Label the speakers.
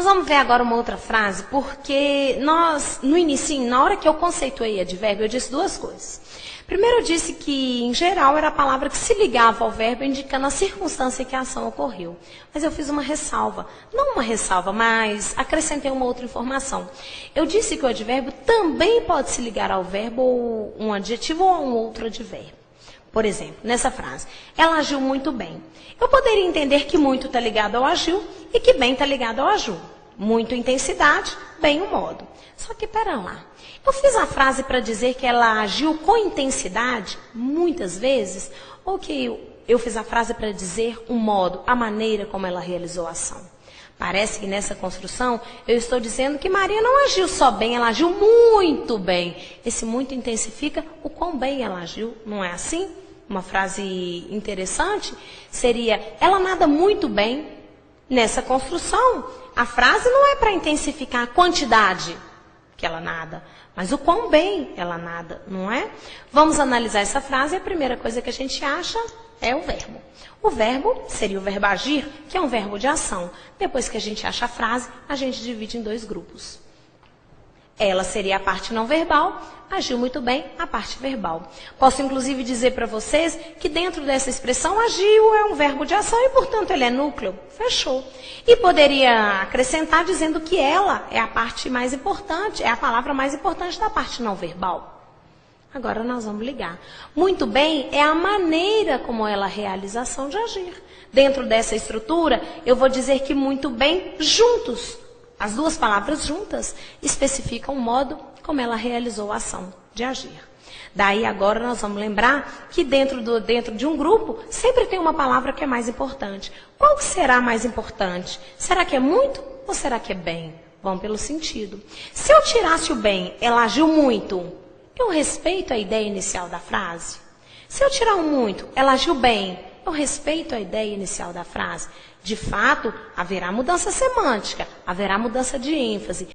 Speaker 1: Nós vamos ver agora uma outra frase, porque no início, na hora que eu conceituei advérbio, eu disse duas coisas. Primeiro eu disse que, em geral, era a palavra que se ligava ao verbo, indicando a circunstância em que a ação ocorreu. Mas eu fiz uma ressalva. Não uma ressalva, mas acrescentei uma outra informação. Eu disse que o advérbio também pode se ligar ao verbo, ou um adjetivo ou a um outro advérbio. Por exemplo, nessa frase, ela agiu muito bem. Eu poderia entender que muito está ligado ao agiu e que bem está ligado ao aju. Muito intensidade, bem o modo. Só que, pera lá. Eu fiz a frase para dizer que ela agiu com intensidade, muitas vezes, ou que eu fiz a frase para dizer o modo, a maneira como ela realizou a ação. Parece que nessa construção eu estou dizendo que Maria não agiu só bem, ela agiu muito bem. Esse muito intensifica o quão bem ela agiu, não é assim? Uma frase interessante seria, ela nada muito bem. Nessa construção, a frase não é para intensificar a quantidade que ela nada, mas o quão bem ela nada, não é? Vamos analisar essa frase e a primeira coisa que a gente acha é o verbo. O verbo seria o verbo agir, que é um verbo de ação. Depois que a gente acha a frase, a gente divide em dois grupos. Ela seria a parte não verbal, agiu muito bem a parte verbal. Posso inclusive dizer para vocês que dentro dessa expressão agiu é um verbo de ação e, portanto, ele é núcleo. Fechou. E poderia acrescentar dizendo que ela é a parte mais importante, é a palavra mais importante da parte não verbal. Agora nós vamos ligar. Muito bem é a maneira como ela realiza a ação de agir. Dentro dessa estrutura, eu vou dizer que muito bem juntos. As duas palavras juntas especificam o modo como ela realizou a ação de agir. Daí agora nós vamos lembrar que dentro de um grupo sempre tem uma palavra que é mais importante. Qual que será mais importante? Será que é muito ou será que é bem? Vamos pelo sentido. Se eu tirasse o bem, ela agiu muito, eu respeito a ideia inicial da frase? Se eu tirar o muito, ela agiu bem, eu respeito a ideia inicial da frase? De fato, haverá mudança semântica, haverá mudança de ênfase.